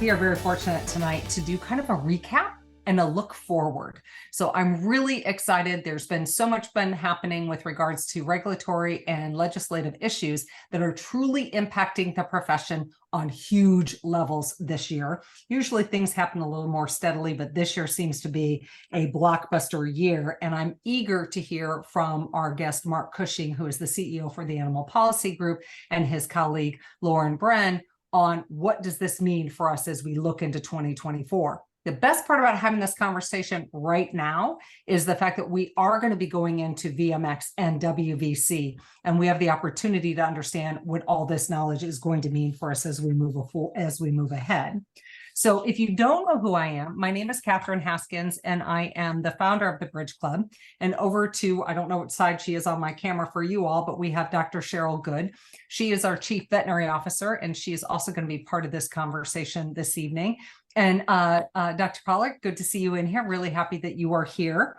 We are very fortunate tonight to do kind of a recap and a look forward. So I'm really excited. There's been so much been happening with regards to regulatory and legislative issues that are truly impacting the profession on huge levels this year. Usually things happen a little more steadily, but this year seems to be a blockbuster year. And I'm eager to hear from our guest, Mark Cushing, who is the CEO for the Animal Policy Group, and his colleague, Loren Breen, on what does this mean for us as we look into 2024. The best part about having this conversation right now is the fact that we are going to be going into VMX and WVC, and we have the opportunity to understand what all this knowledge is going to mean for us as we move ahead. So if you don't know who I am, my name is Catherine Haskins, and I am the founder of the Bridge Club. And over to, I don't know what side she is on my camera for you all, but we have Dr. Cheryl Good. She is our Chief Veterinary Officer, and she is also going to be part of this conversation this evening. And Dr. Pollack, good to see you in here. Really happy that you are here.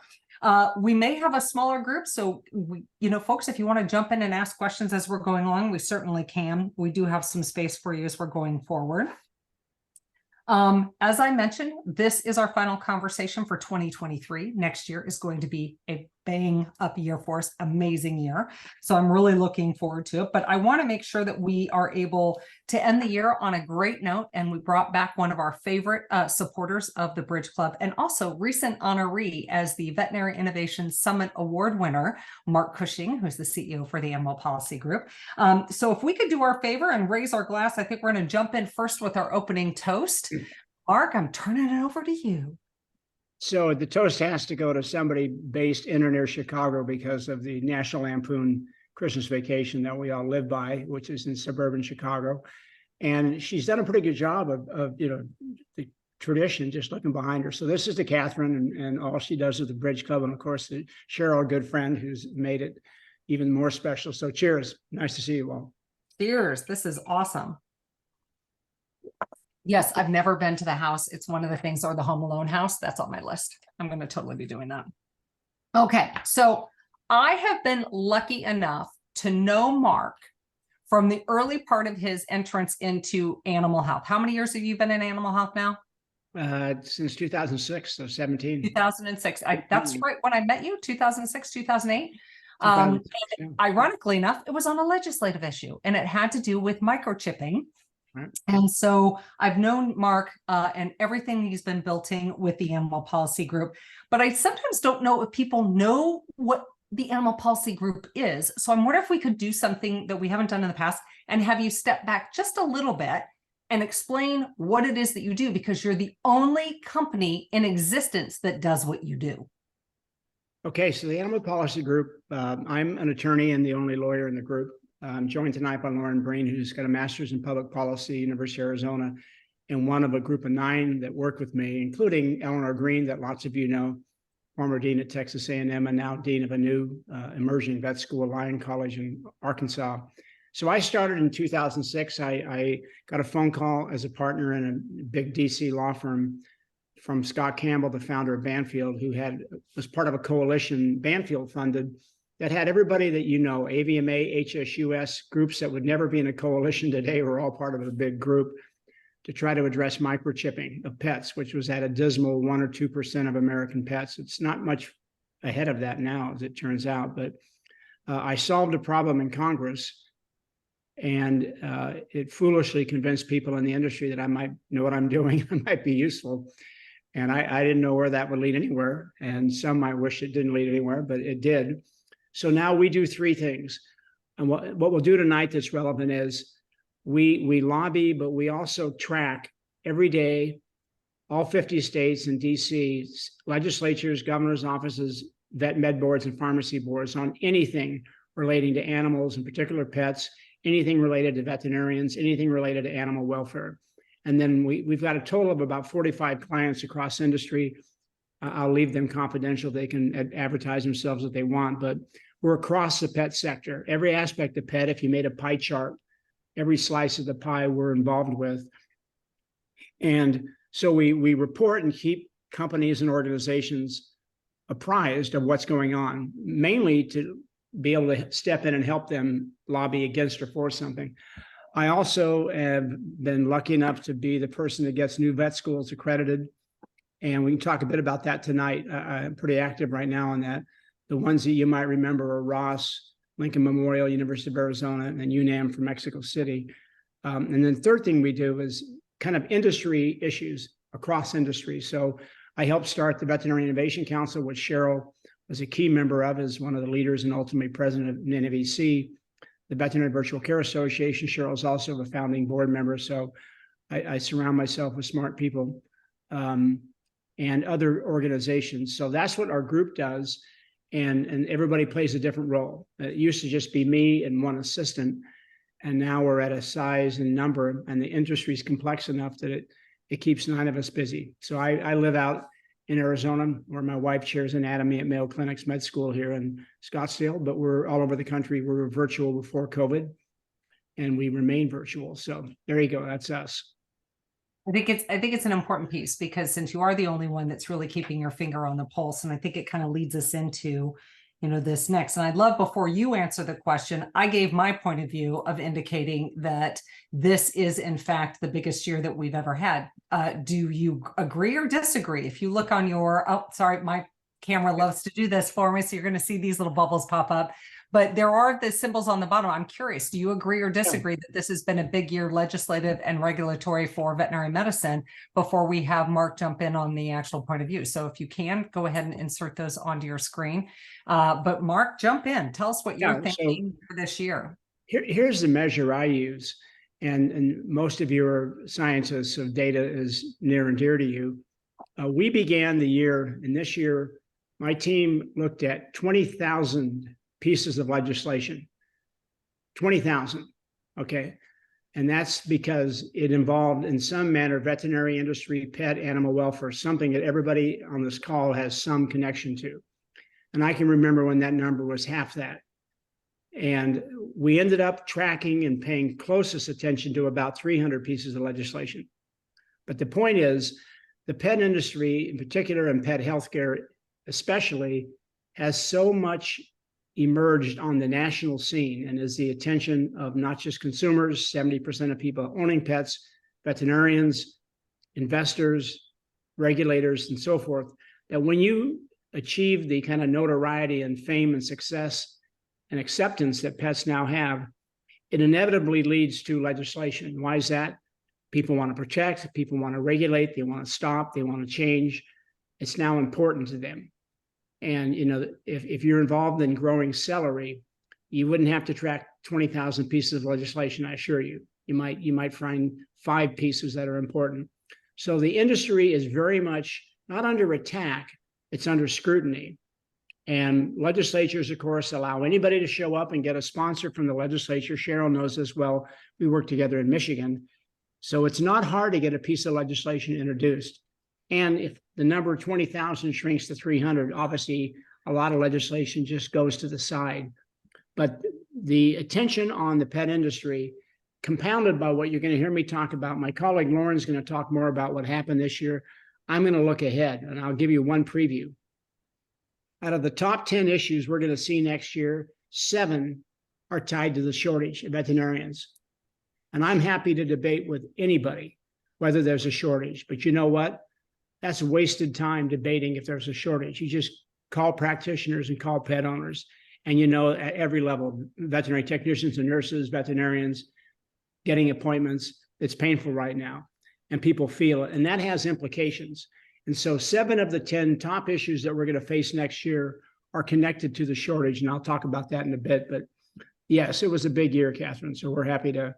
We may have a smaller group, so folks, if you want to jump in and ask questions as we're going along, we certainly can. We do have some space for you as we're going forward. As I mentioned, this is our final conversation for 2023. Next year is going to be a bang up year for us, amazing year. So I'm really looking forward to it, but I want to make sure that we are able to end the year on a great note. And we brought back one of our favorite supporters of the Bridge Club, and also recent honoree as the Veterinary Innovation Summit Award winner, Mark Cushing, who's the CEO for the Animal Policy Group. So if we could do our favor and raise our glass, I think we're going to jump in first with our opening toast. Mark, I'm turning it over to you. So the toast has to go to somebody based in or near Chicago because of the National Lampoon Christmas Vacation that we all live by, which is in suburban Chicago. And she's done a pretty good job of the tradition, just looking behind her. So this is to Catherine and all she does with the Bridge Club. And of course, Cheryl, a good friend who's made it even more special. So cheers. Nice to see you all. Cheers. This is awesome. Yes, I've never been to the house. It's one of the things, or the Home Alone house. That's on my list. I'm going to totally be doing that. Okay, so I have been lucky enough to know Mark from the early part of his entrance into animal health. How many years have you been in animal health now? Since 2006, so 17. 2006. That's right. When I met you, 2006, 2008. Yeah. Ironically enough, it was on a legislative issue, and it had to do with microchipping. Right. And so I've known Mark and everything he's been building with the Animal Policy Group, but I sometimes don't know if people know what the Animal Policy Group is. So I'm wondering if we could do something that we haven't done in the past and have you step back just a little bit and explain what it is that you do, because you're the only company in existence that does what you do. Okay, so the Animal Policy Group, I'm an attorney and the only lawyer in the group. I'm joined tonight by Loren Breen, who's got a master's in public policy, University of Arizona, and one of a group of 9 that work with me, including Eleanor Green, that lots of you know, former dean at Texas A&M and now dean of a new emerging vet school, Lyon College in Arkansas. So I started in 2006. I got a phone call as a partner in a big DC law firm from Scott Campbell, the founder of Banfield, who was part of a coalition Banfield funded that had everybody that you know, AVMA, HSUS, groups that would never be in a coalition today were all part of a big group to try to address microchipping of pets, which was at a dismal 1 or 2% of American pets. It's not much ahead of that now, as it turns out, but I solved a problem in Congress, and it foolishly convinced people in the industry that I might know what I'm doing, I might be useful. And I didn't know where that would lead anywhere. And some might wish it didn't lead anywhere, but it did. So now we do 3 things. And what we'll do tonight that's relevant is we lobby, but we also track every day all 50 states and DC legislatures, governor's offices, vet med boards, and pharmacy boards on anything relating to animals, in particular pets, anything related to veterinarians, anything related to animal welfare. And then we've got a total of about 45 clients across industry. I'll leave them confidential. They can advertise themselves if they want, but we're across the pet sector. Every aspect of pet, if you made a pie chart, every slice of the pie we're involved with. And so we report and keep companies and organizations apprised of what's going on, mainly to be able to step in and help them lobby against or for something. I also have been lucky enough to be the person that gets new vet schools accredited. And we can talk a bit about that tonight. I'm pretty active right now on that. The ones that you might remember are Ross, Lincoln Memorial, University of Arizona, and UNAM from Mexico City. And then third thing we do is kind of industry issues across industry. So I helped start the Veterinary Innovation Council, which Cheryl was a key member of, as one of the leaders and ultimately president of NAVC. The Veterinary Virtual Care Association, Cheryl is also a founding board member. So I surround myself with smart people and other organizations. So that's what our group does. And everybody plays a different role. It used to just be me and one assistant. And now we're at a size and number, and the industry is complex enough that it keeps 9 of us busy. So I live out in Arizona, where my wife chairs anatomy at Mayo Clinic's med school here in Scottsdale, but we're all over the country. We were virtual before COVID, and we remain virtual. So there you go. That's us. I think it's an important piece, because since you are the only one that's really keeping your finger on the pulse, and I think it kind of leads us into, this next. And I'd love, before you answer the question, I gave my point of view of indicating that this is in fact the biggest year that we've ever had. Do you agree or disagree? If you look on your, oh, sorry, my camera loves to do this for me, so you're going to see these little bubbles pop up. But there are the symbols on the bottom. I'm curious, do you agree or disagree that this has been a big year legislative and regulatory for veterinary medicine, before we have Mark jump in on the actual point of view? So if you can, go ahead and insert those onto your screen. But Mark, jump in. Tell us what you're thinking for this year. Here's the measure I use. And most of you are scientists, so data is near and dear to you. We began the year, and this year, my team looked at 20,000 pieces of legislation, 20,000, okay? And that's because it involved in some manner veterinary industry, pet, animal welfare, something that everybody on this call has some connection to. And I can remember when that number was half that. And we ended up tracking and paying closest attention to about 300 pieces of legislation. But the point is, the pet industry in particular, and pet healthcare especially, has so much emerged on the national scene and is the attention of not just consumers, 70% of people owning pets, veterinarians, investors, regulators, and so forth, that when you achieve the kind of notoriety and fame and success and acceptance that pets now have, it inevitably leads to legislation. Why is that? People want to protect, people want to regulate, they want to stop, they want to change. It's now important to them. And if you're involved in growing celery, you wouldn't have to track 20,000 pieces of legislation, I assure you. You might find 5 pieces that are important. So the industry is very much not under attack, it's under scrutiny. And legislatures, of course, allow anybody to show up and get a sponsor from the legislature. Cheryl knows this well. We work together in Michigan. So it's not hard to get a piece of legislation introduced. And if the number 20,000 shrinks to 300, obviously a lot of legislation just goes to the side. But the attention on the pet industry, compounded by what you're going to hear me talk about, my colleague Loren is going to talk more about what happened this year. I'm going to look ahead, and I'll give you one preview. Out of the top 10 issues we're going to see next year, 7 are tied to the shortage of veterinarians. And I'm happy to debate with anybody whether there's a shortage. But you know what? That's wasted time debating if there's a shortage. You just call practitioners and call pet owners. And at every level, veterinary technicians and nurses, veterinarians, getting appointments, it's painful right now. And people feel it. And that has implications. And so 7 of the 10 top issues that we're going to face next year are connected to the shortage. And I'll talk about that in a bit. But yes, it was a big year, Catherine. So we're happy to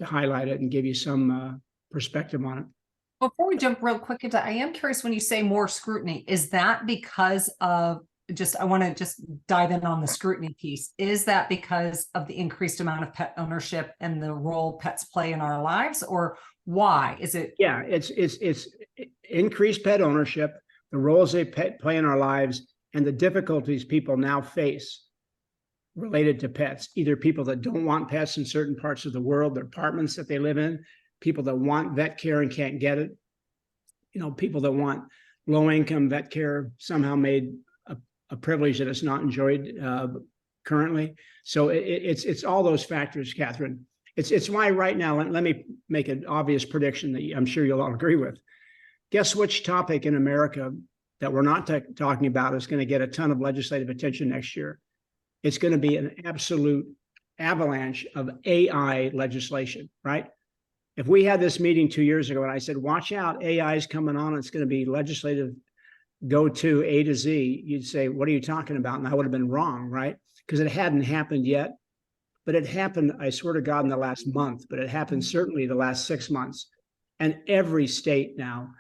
highlight it and give you some perspective on it. Before we jump real quick into, I am curious, when you say more scrutiny, is that because of I want to just dive in on the scrutiny piece. Is that because of the increased amount of pet ownership and the role pets play in our lives, or why is it? Yeah, it's increased pet ownership, the roles they play in our lives, and the difficulties people now face related to pets. Either people that don't want pets in certain parts of the world, their apartments that they live in, people that want vet care and can't get it, people that want low-income vet care somehow made a privilege that it's not enjoyed currently. So it's all those factors, Catherine. It's why right now, let me make an obvious prediction that I'm sure you'll all agree with. Guess which topic in America that we're not talking about is going to get a ton of legislative attention next year? It's going to be an absolute avalanche of AI legislation, right? If we had this meeting 2 years ago and I said, watch out, AI is coming on, it's going to be legislative go to A to Z, you'd say, what are you talking about? And I would have been wrong, right? Because it hadn't happened yet. But it happened, I swear to God, in the last month, but it happened certainly the last 6 months. And every state now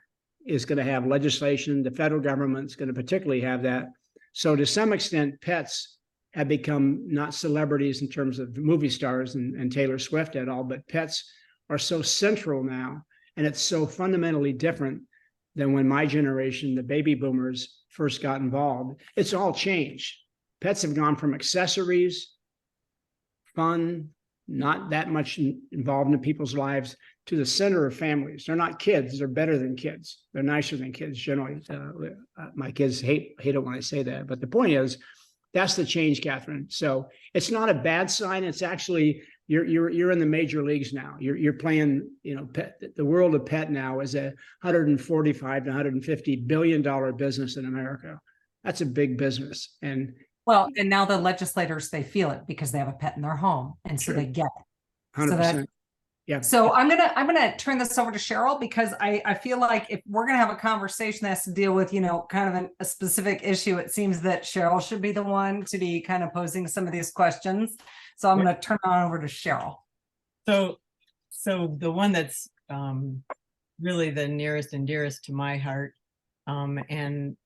is going to have legislation. The federal government's going to particularly have that. So to some extent, pets have become not celebrities in terms of movie stars and Taylor Swift at all, but pets are so central now. And it's so fundamentally different than when my generation, the baby boomers, first got involved. It's all changed. Pets have gone from accessories, fun, not that much involved in people's lives, to the center of families. They're not kids. They're better than kids. They're nicer than kids generally. My kids hate it when I say that. But the point is, that's the change, Catherine. So it's not a bad sign. It's actually, you're in the major leagues now. You're playing, pet, the world of pet now is a $145 to $150 billion business in America. That's a big business. And well, and now the legislators, they feel it because they have a pet in their home, and so they get it. 100%. Yeah. So I'm gonna turn this over to Cheryl, because I feel like if we're gonna have a conversation that has to deal with, kind of a specific issue, it seems that Cheryl should be the one to be kind of posing some of these questions. So I'm gonna turn on over to Cheryl. So the one that's really the nearest and dearest to my heart, and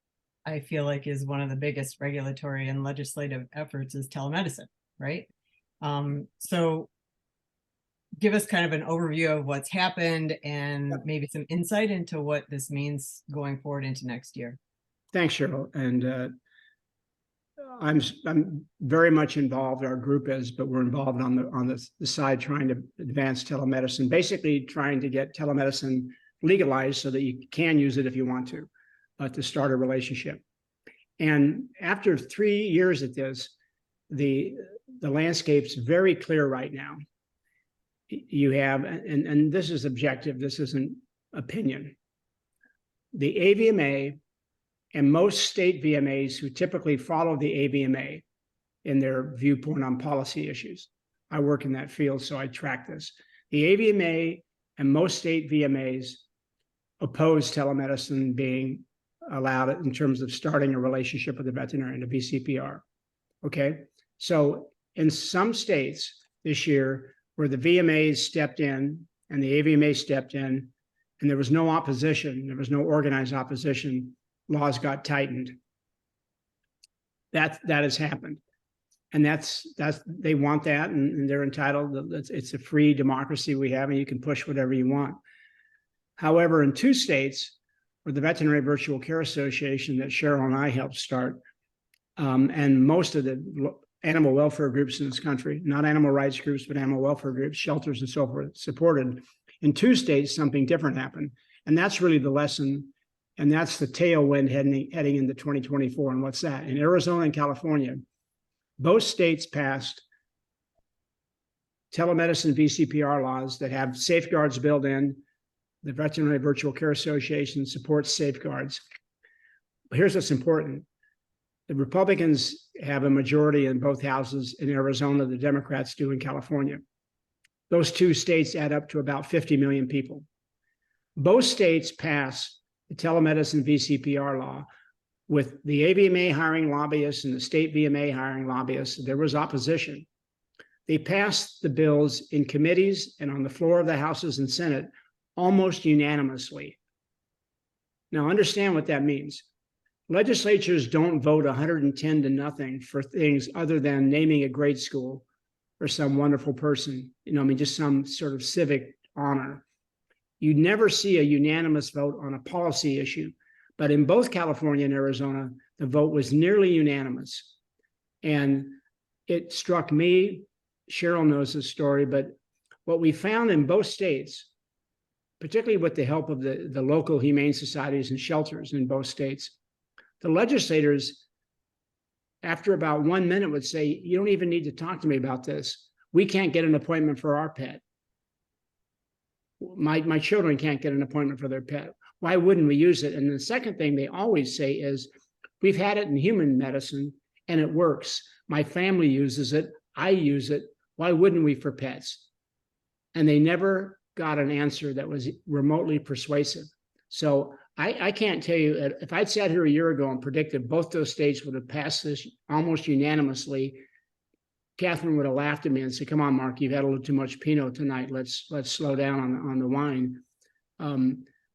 I feel like is one of the biggest regulatory and legislative efforts, is telemedicine, right? So give us kind of an overview of what's happened and maybe some insight into what this means going forward into next year. Thanks, Cheryl. And I'm very much involved, our group is, but we're involved on the side trying to advance telemedicine, basically trying to get telemedicine legalized so that you can use it if you want to start a relationship. And after 3 years at this, the landscape's very clear right now. You have, and this is objective, this isn't opinion. The AVMA and most state VMAs who typically follow the AVMA in their viewpoint on policy issues. I work in that field, so I track this. The AVMA and most state VMAs oppose telemedicine being allowed in terms of starting a relationship with a veterinarian, a VCPR. Okay, so in some states this year where the VMAs stepped in and the AVMA stepped in and there was no opposition, there was no organized opposition, laws got tightened. That has happened. And that's they want that, and they're entitled. It's a free democracy we have, and you can push whatever you want. However, in 2 states, where the Veterinary Virtual Care Association that Cheryl and I helped start, and most of the animal welfare groups in this country, not animal rights groups, but animal welfare groups, shelters and so forth, supported. In 2 states, something different happened. And that's really the lesson. And that's the tailwind heading into 2024. And what's that? In Arizona and California, both states passed telemedicine VCPR laws that have safeguards built in. The Veterinary Virtual Care Association supports safeguards. Here's what's important. The Republicans have a majority in both houses in Arizona, the Democrats do in California. Those 2 states add up to about 50 million people. Both states passed the telemedicine VCPR law with the AVMA hiring lobbyists and the state VMA hiring lobbyists. There was opposition. They passed the bills in committees and on the floor of the Houses and Senate almost unanimously. Now, understand what that means. Legislatures don't vote 110 to nothing for things other than naming a grade school or some wonderful person, just some sort of civic honor. You never see a unanimous vote on a policy issue, but in both California and Arizona, the vote was nearly unanimous. And it struck me, Cheryl knows this story, but what we found in both states, particularly with the help of the local humane societies and shelters in both states, the legislators, after about 1 minute, would say, you don't even need to talk to me about this. we can't get an appointment for our pet. My children can't get an appointment for their pet. Why wouldn't we use it? And the second thing they always say is, we've had it in human medicine and it works. My family uses it. I use it. Why wouldn't we for pets? And they never got an answer that was remotely persuasive. So I can't tell you, if I'd sat here a year ago and predicted both those states would have passed this almost unanimously, Catherine would have laughed at me and said, "Come on, Mark, you've had a little too much Pinot tonight. Let's slow down on the wine."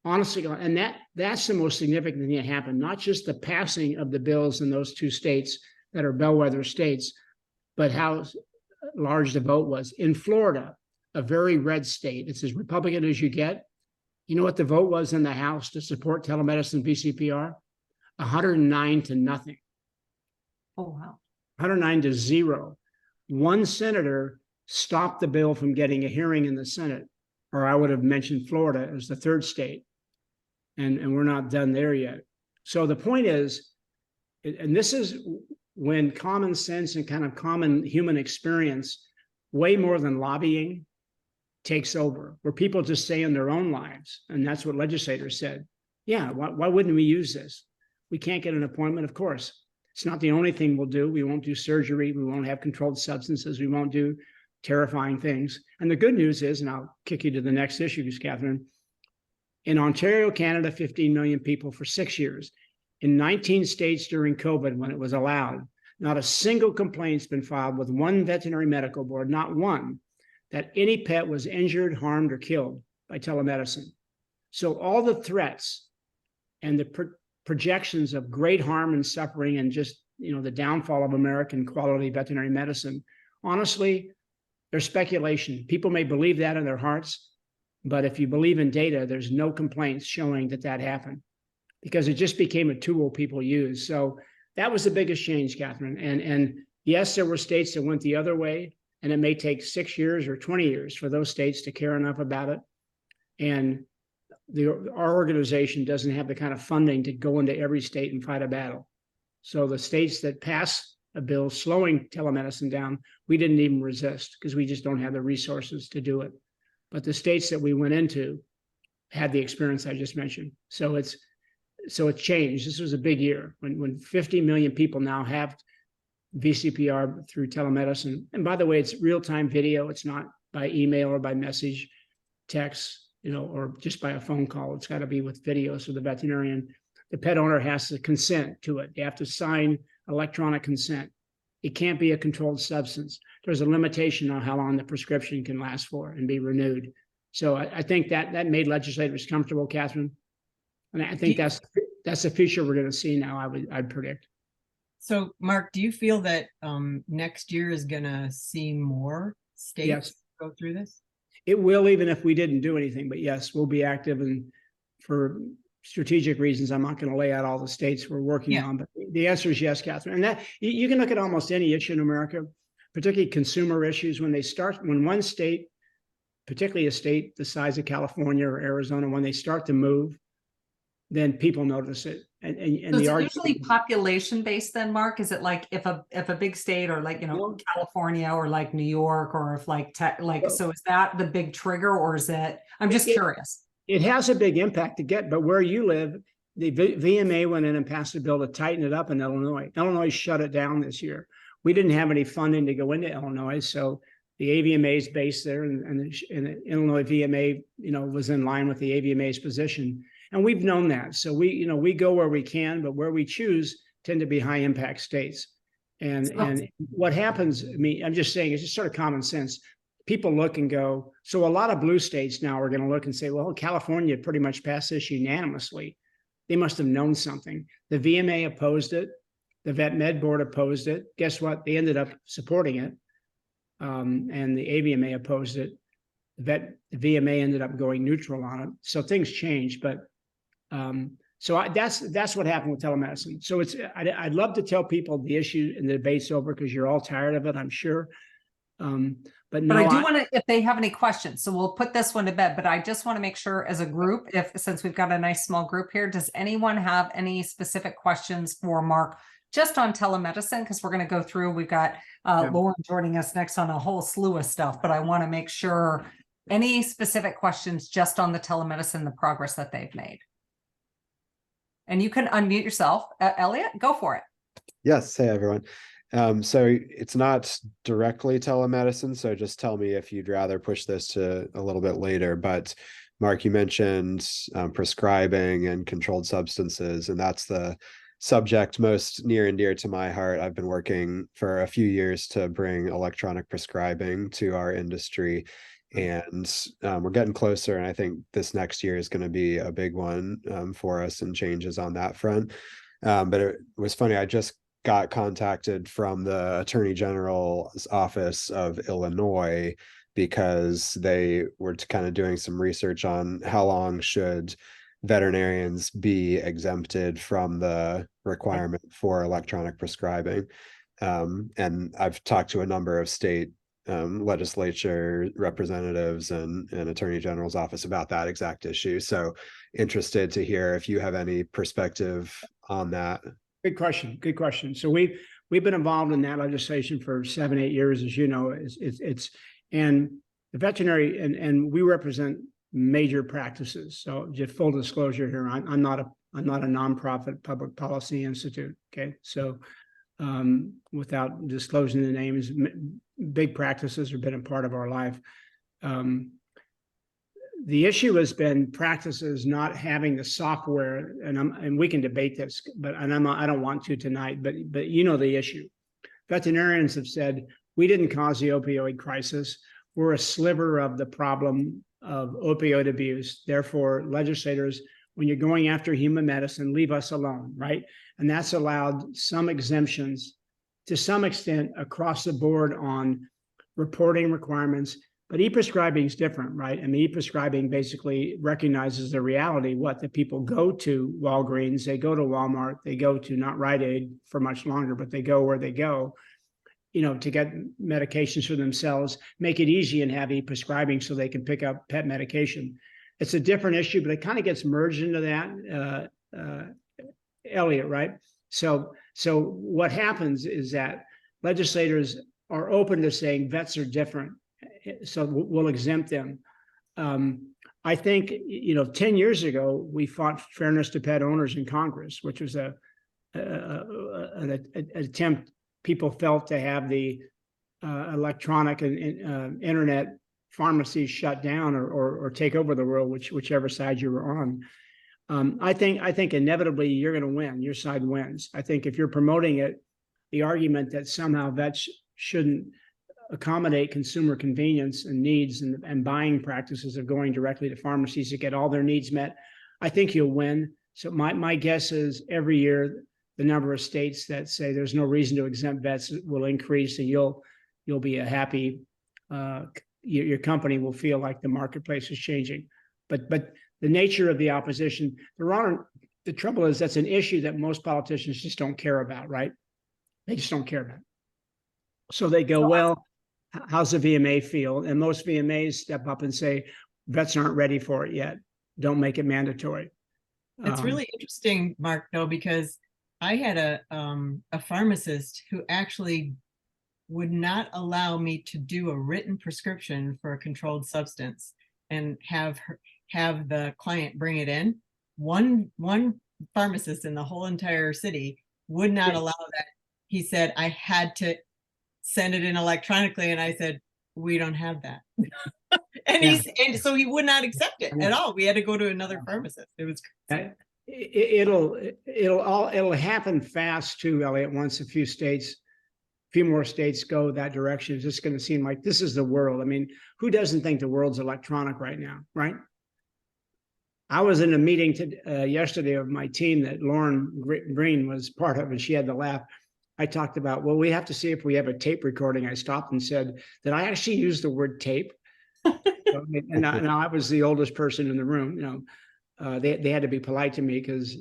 Honestly, and that's the most significant thing that happened, not just the passing of the bills in those two states that are bellwether states, but how large the vote was. In Florida, a very red state, it's as Republican as you get. You know what the vote was in the House to support telemedicine VCPR? 109 to nothing. Oh, wow. 109 to 0. One senator stopped the bill from getting a hearing in the Senate, or I would have mentioned Florida as the third state. And we're not done there yet. So the point is, and this is when common sense and kind of common human experience, way more than lobbying, takes over, where people just say in their own lives, and that's what legislators said. Yeah, why wouldn't we use this? We can't get an appointment, of course. It's not the only thing we'll do. We won't do surgery. We won't have controlled substances. We won't do terrifying things. And the good news is, and I'll kick you to the next issue, Catherine, in Ontario, Canada, 15 million people for 6 years. In 19 states during COVID, when it was allowed, not a single complaint's been filed with one veterinary medical board, not one, that any pet was injured, harmed, or killed by telemedicine. So all the threats and the projections of great harm and suffering and just, the downfall of American quality veterinary medicine, honestly, they're speculation. People may believe that in their hearts, but if you believe in data, there's no complaints showing that happened, because it just became a tool people use. So that was the biggest change, Catherine. And yes, there were states that went the other way, and it may take 6 years or 20 years for those states to care enough about it. And our organization doesn't have the kind of funding to go into every state and fight a battle. So the states that pass a bill slowing telemedicine down, we didn't even resist, because we just don't have the resources to do it. But the states that we went into had the experience I just mentioned. So it changed. This was a big year when 50 million people now have VCPR through telemedicine. And by the way, it's real-time video. It's not by email or by message, text, or just by a phone call. It's got to be with video. So the veterinarian, the pet owner has to consent to it. They have to sign electronic consent. It can't be a controlled substance. There's a limitation on how long the prescription can last for and be renewed. So I think that made legislators comfortable, Catherine. And I think that's the future we're going to see now, I'd predict. So, Mark, do you feel that next year is going to see more states go through this? It will, even if we didn't do anything. But yes, we'll be active, and for strategic reasons, I'm not going to lay out all the states we're working on. But the answer is yes, Catherine. And that you can look at almost any issue in America, particularly consumer issues, when one state, particularly a state the size of California or Arizona, when they start to move, then people notice it. And so it's usually population based then, Mark? Is it like if a big state, or like, California, or like New York, or if so is that the big trigger, or is it, I'm just curious. It has a big impact but where you live, the VMA went in and passed a bill to tighten it up in Illinois. Illinois shut it down this year. We didn't have any funding to go into Illinois. So the AVMA is based there, and the Illinois VMA, was in line with the AVMA's position. And we've known that. So we go where we can, but where we choose tend to be high impact states. And what happens, I'm just saying, it's just sort of common sense. People look and go, so a lot of blue states now are going to look and say, well, California pretty much passed this unanimously. They must have known something. The VMA opposed it. The Vet Med Board opposed it. Guess what? They ended up supporting it. And the AVMA opposed it. The VMA ended up going neutral on it. So things changed, but that's what happened with telemedicine. So I'd love to tell people the issue and the debate's over, because you're all tired of it, I'm sure. But I do want to, if they have any questions, so we'll put this one to bed, but I just want to make sure as a group, since we've got a nice small group here, does anyone have any specific questions for Mark just on telemedicine, because we're going to go through, we've got Yeah. Loren joining us next on a whole slew of stuff, but I want to make sure any specific questions just on the telemedicine, the progress that they've made. And you can unmute yourself. Elliot, go for it. Yes, hey everyone. So it's not directly telemedicine, so just tell me if you'd rather push this to a little bit later. But Mark, you mentioned prescribing and controlled substances, and that's the subject most near and dear to my heart. I've been working for a few years to bring electronic prescribing to our industry, and we're getting closer, and I think this next year is going to be a big one for us and changes on that front. But it was funny, I just got contacted from the Attorney General's office of Illinois because they were kind of doing some research on how long should veterinarians be exempted from the requirement for electronic prescribing. And I've talked to a number of state legislature representatives and Attorney General's office about that exact issue. So interested to hear if you have any perspective on that. Good question. Good question. So we've been involved in that legislation for 7-8 years, as you know. It's and the veterinary and we represent major practices. So just full disclosure here, I'm not a nonprofit public policy institute. Okay, so without disclosing the names, big practices have been a part of our life. The issue has been practices not having the software, and we can debate this, but I don't want to tonight. But you know the issue. Veterinarians have said we didn't cause the opioid crisis. We're a sliver of the problem of opioid abuse. Therefore, legislators, when you're going after human medicine, leave us alone, right? And that's allowed some exemptions to some extent across the board on reporting requirements. But e-prescribing is different, right? I mean, e-prescribing basically recognizes the reality, that people go to Walgreens, they go to Walmart, they go to not Rite Aid for much longer, but they go where they go, to get medications for themselves, make it easy and have e-prescribing so they can pick up pet medication. It's a different issue, but it kind of gets merged into that, Elliot, right? So what happens is that legislators are open to saying vets are different. So we'll exempt them. I think, 10 years ago, we fought fairness to pet owners in Congress, which was an attempt people felt to have the electronic and internet pharmacies shut down or take over the world, whichever side you were on. I think inevitably you're going to win. Your side wins. I think if you're promoting it, the argument that somehow vets shouldn't accommodate consumer convenience and needs and buying practices of going directly to pharmacies to get all their needs met, I think you'll win. So my guess is every year the number of states that say there's no reason to exempt vets will increase, and you'll be a happy. Your company will feel like the marketplace is changing. But the nature of the opposition, the trouble is that's an issue that most politicians just don't care about, right? They just don't care about. So they go, well, how's the VMA feel? And most VMAs step up and say, vets aren't ready for it yet. Don't make it mandatory. It's really interesting, Mark, though, because I had a pharmacist who actually would not allow me to do a written prescription for a controlled substance and have the client bring it in. One pharmacist in the whole entire city would not allow that. He said I had to send it in electronically, and I said, we don't have that. and so he would not accept it at all. We had to go to another pharmacist. It was crazy. It'll happen fast too, Elliot. Once a few more states go that direction, it's just going to seem like this is the world. I mean, who doesn't think the world's electronic right now, right? I was in a meeting yesterday of my team that Loren Breen was part of, and she had to laugh. I talked about, well, we have to see if we have a tape recording. I stopped and said, did I actually use the word tape? and I was the oldest person in the room. They had to be polite to me because,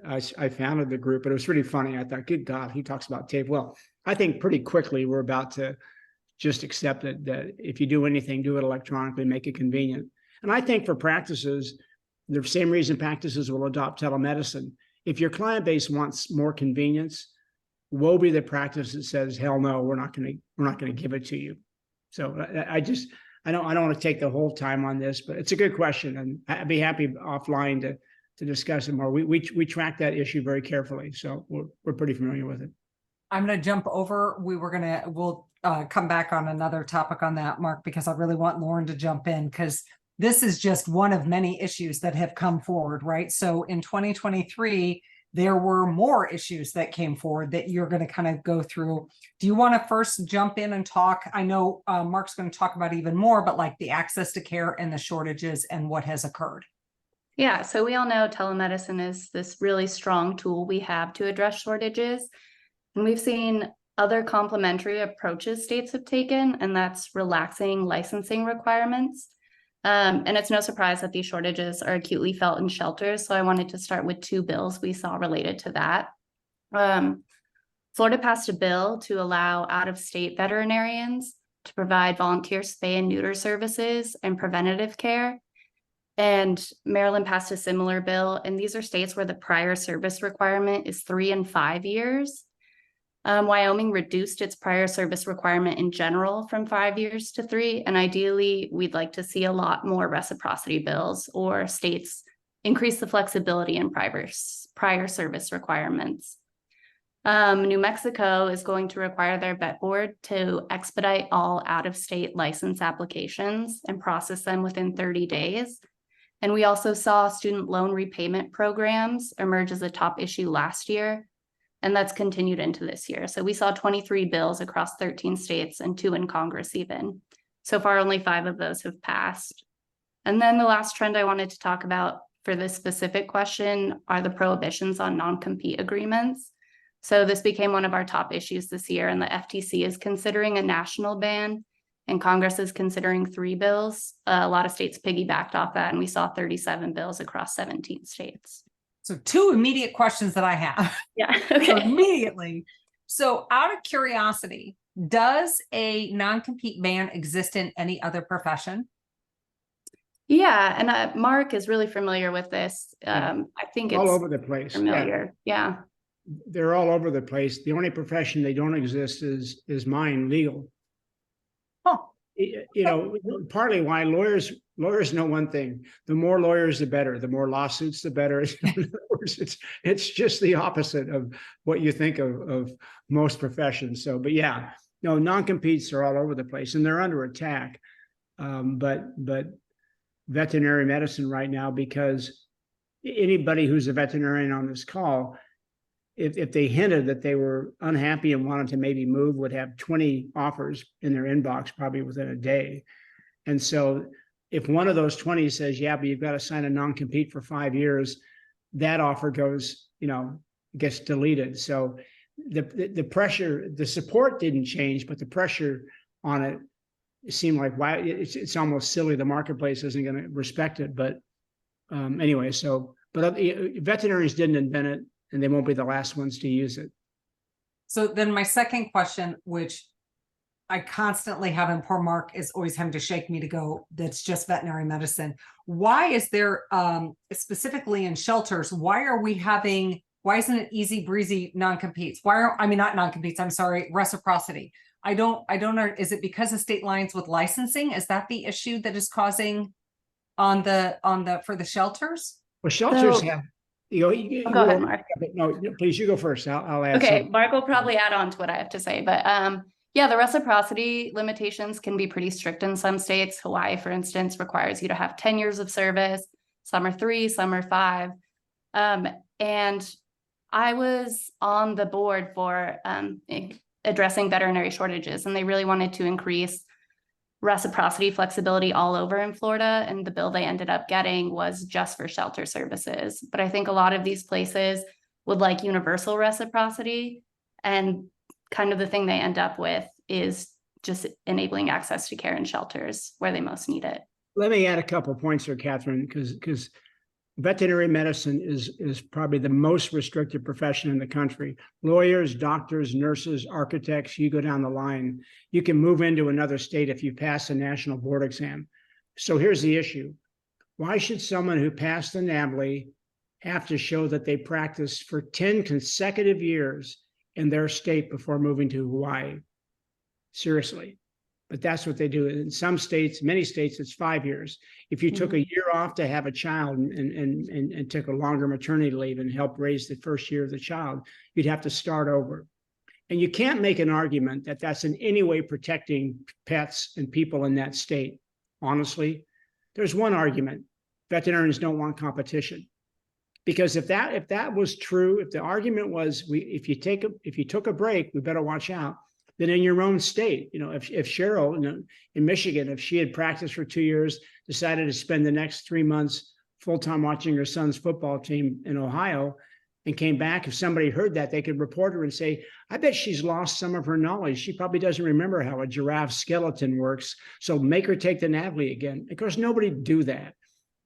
I founded the group, but it was really funny. I thought, good God, he talks about tape. Well, I think pretty quickly we're about to just accept it, that if you do anything, do it electronically, make it convenient. And I think for practices, the same reason practices will adopt telemedicine. If your client base wants more convenience, woe be the practice that says, hell no, we're not going to give it to you. So I don't want to take the whole time on this, but it's a good question, and I'd be happy offline to discuss it more. We track that issue very carefully, so we're pretty familiar with it. I'm going to jump over. We'll come back on another topic on that, Mark, because I really want Loren to jump in, because this is just one of many issues that have come forward, right? So in 2023, there were more issues that came forward that you're going to kind of go through. Do you want to first jump in and talk? I know Mark's going to talk about even more, but like the access to care and the shortages and what has occurred. Yeah, so we all know telemedicine is this really strong tool we have to address shortages. And we've seen other complementary approaches states have taken, and that's relaxing licensing requirements. And it's no surprise that these shortages are acutely felt in shelters. So I wanted to start with 2 bills we saw related to that. Florida passed a bill to allow out-of-state veterinarians to provide volunteer spay and neuter services and preventative care. And Maryland passed a similar bill. And these are states where the prior service requirement is 3 and 5 years. Wyoming reduced its prior service requirement in general from 5 years to 3. And ideally, we'd like to see a lot more reciprocity bills or states increase the flexibility in prior service requirements. New Mexico is going to require their vet board to expedite all out-of-state license applications and process them within 30 days. And we also saw student loan repayment programs emerge as a top issue last year. And that's continued into this year. So we saw 23 bills across 13 states and 2 in Congress even. So far, only 5 of those have passed. And then the last trend I wanted to talk about for this specific question are the prohibitions on non-compete agreements. So this became one of our top issues this year, and the FTC is considering a national ban, and Congress is considering 3 bills. A lot of states piggybacked off that, and we saw 37 bills across 17 states. So 2 immediate questions that I have. Yeah, So okay. immediately. So out of curiosity, does a non-compete ban exist in any other profession? Yeah, and Mark is really familiar with this. I think it's all over the place. familiar. Yeah. They're all over the place. The only profession they don't exist is mine, legal. Oh, You know, partly why lawyers know one thing: the more lawyers, the better. The more lawsuits, the better. In other words, it's just the opposite of what you think of most professions. So, but yeah, no, non-competes are all over the place, and they're under attack. But veterinary medicine right now, because anybody who's a veterinarian on this call, if they hinted that they were unhappy and wanted to maybe move, would have 20 offers in their inbox probably within a day. And so if one of those 20 says, yeah, but you've got to sign a non-compete for 5 years, that offer goes, gets deleted. So the pressure, the support didn't change, but the pressure on it seemed like, why it's almost silly. The marketplace isn't going to respect it. But anyway, but veterinarians didn't invent it, and they won't be the last ones to use it. so then my second question, which I constantly have, and poor Mark is always having to shake me to go, that's just veterinary medicine. Why is there, specifically in shelters, why isn't it easy breezy non-competes? Not non-competes, I'm sorry, reciprocity. I don't know. Is it because of state lines with licensing? Is that the issue that is causing for the shelters? Well, shelters So- have, Go ahead, Mark. No, please, you go first. I'll add Okay, something. Mark will probably add on to what I have to say, but yeah, the reciprocity limitations can be pretty strict in some states. Hawaii, for instance, requires you to have 10 years of service. Some are 3, some are 5. And I was on the board for addressing veterinary shortages, and they really wanted to increase reciprocity flexibility all over in Florida. And the bill they ended up getting was just for shelter services. But I think a lot of these places would like universal reciprocity, and kind of the thing they end up with is just enabling access to care in shelters where they most need it. Let me add a couple of points here, Catherine, because veterinary medicine is probably the most restricted profession in the country. Lawyers, doctors, nurses, architects, you go down the line. You can move into another state if you pass a national board exam. So here's the issue. Why should someone who passed the NABLE have to show that they practiced for 10 consecutive years in their state before moving to Hawaii. Seriously. But that's what they do. In some states, many states, it's 5 years. If you took a year off to have a child and took a longer maternity leave and helped raise the first year of the child, you'd have to start over. And you can't make an argument that that's in any way protecting pets and people in that state. Honestly, there's one argument: veterinarians don't want competition. Because if that was true, if the argument was if you took a break, we better watch out. Then in your own state, if Cheryl in Michigan, if she had practiced for 2 years, decided to spend the next 3 months full-time watching her son's football team in Ohio, and came back, if somebody heard that, they could report her and say, I bet she's lost some of her knowledge. She probably doesn't remember how a giraffe skeleton works. So make her take the Navli again. Of course, nobody do that.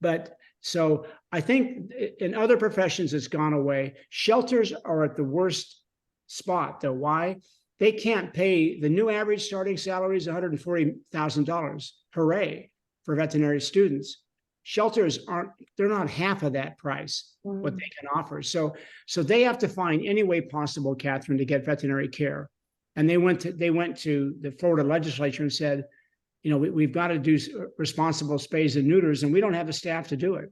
But so I think in other professions, it's gone away. Shelters are at the worst spot, though. Why? They can't pay. The new average starting salary is $140,000. Hooray for veterinary students. Shelters they're not half of that price, what they can offer. So they have to find any way possible, Catherine, to get veterinary care. And they went to the Florida legislature and said, we've got to do responsible spays and neuters, and we don't have the staff to do it.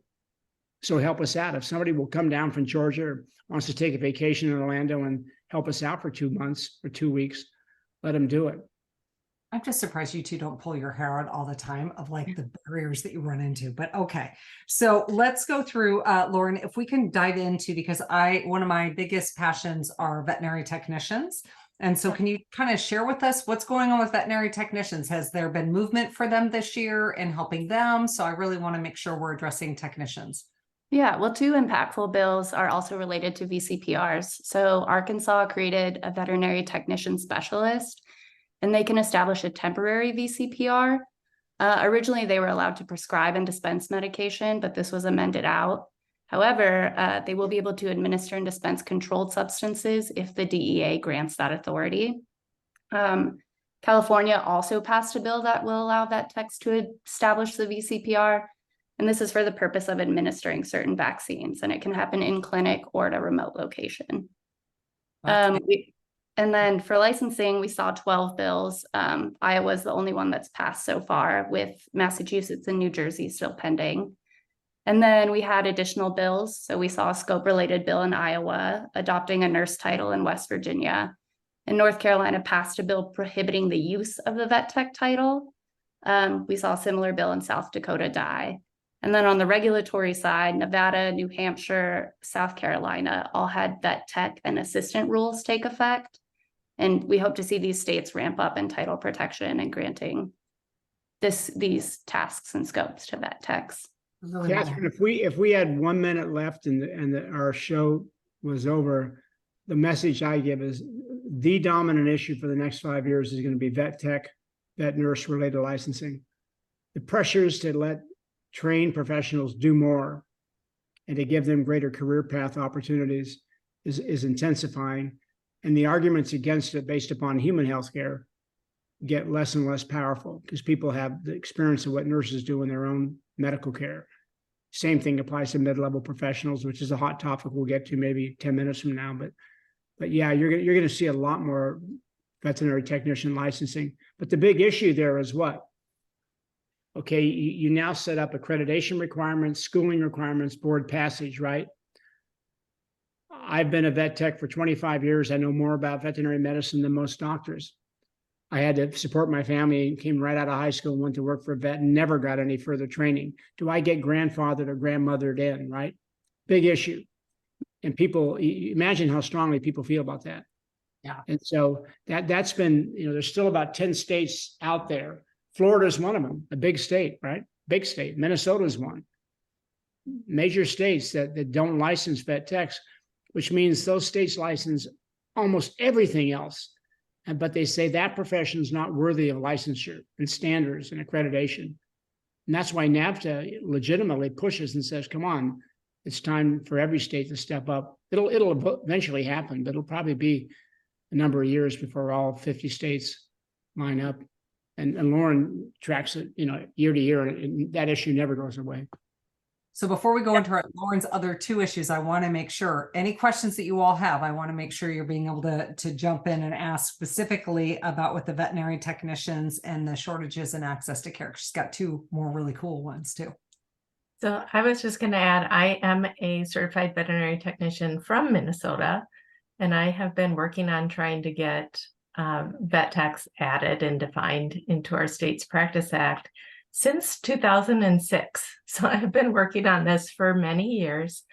So help us out. If somebody will come down from Georgia or wants to take a vacation in Orlando and help us out for 2 months or 2 weeks, let them do it. I'm just surprised you two don't pull your hair out all the time of like the barriers that you run into, but okay. So let's go through, Loren, if we can dive into, because one of my biggest passions are veterinary technicians. And so can you kind of share with us what's going on with veterinary technicians? Has there been movement for them this year in helping them? So I really want to make sure we're addressing technicians. Yeah, well, 2 impactful bills are also related to VCPRs. So Arkansas created a veterinary technician specialist, and they can establish a temporary VCPR. Originally, they were allowed to prescribe and dispense medication, but this was amended out. However, they will be able to administer and dispense controlled substances if the DEA grants that authority. California also passed a bill that will allow vet techs to establish the VCPR. And this is for the purpose of administering certain vaccines, and it can happen in clinic or at a remote location. And then for licensing, we saw 12 bills. Iowa is the only one that's passed so far, with Massachusetts and New Jersey still pending. And then we had additional bills. So we saw a scope-related bill in Iowa, adopting a nurse title in West Virginia. And North Carolina passed a bill prohibiting the use of the vet tech title. We saw a similar bill in South Dakota die. And then on the regulatory side, Nevada, New Hampshire, South Carolina all had vet tech and assistant rules take effect. And we hope to see these states ramp up in title protection and granting these tasks and scopes to vet techs. Really Catherine, if we had 1 minute left and our show was over, the message I give is the dominant issue for the next 5 years is going to be vet tech, vet nurse related licensing. The pressures to let trained professionals do more and to give them greater career path opportunities is intensifying. And the arguments against it based upon human healthcare get less and less powerful because people have the experience of what nurses do in their own medical care. Same thing applies to mid-level professionals, which is a hot topic we'll get to maybe 10 minutes from now. But yeah, you're going to see a lot more veterinary technician licensing. But the big issue there is what? Okay, you now set up accreditation requirements, schooling requirements, board passage, right? I've been a vet tech for 25 years. I know more about veterinary medicine than most doctors. I had to support my family and came right out of high school and went to work for a vet and never got any further training. Do I get grandfathered or grandmothered in, right? Big issue. And people, imagine how strongly people feel about that. Yeah. And so that's been, there's still about 10 states out there. Florida is one of them, a big state, right? Big state. Minnesota is one. Major states that don't license vet techs, which means those states license almost everything else. But they say that profession is not worthy of licensure and standards and accreditation. And that's why NAVTA legitimately pushes and says, come on, it's time for every state to step up. It'll eventually happen, but it'll probably be a number of years before all 50 states line up. And Loren tracks it, year to year, and that issue never goes away. So before we go into Lauren's other two issues, I want to make sure any questions that you all have, I want to make sure you're being able to jump in and ask specifically about with the veterinary technicians and the shortages and access to care. She's got two more really cool ones too. So I was just going to add, I am a certified veterinary technician from Minnesota, and I have been working on trying to get vet techs added and defined into our state's Practice Act since 2006. So I've been working on this for many years.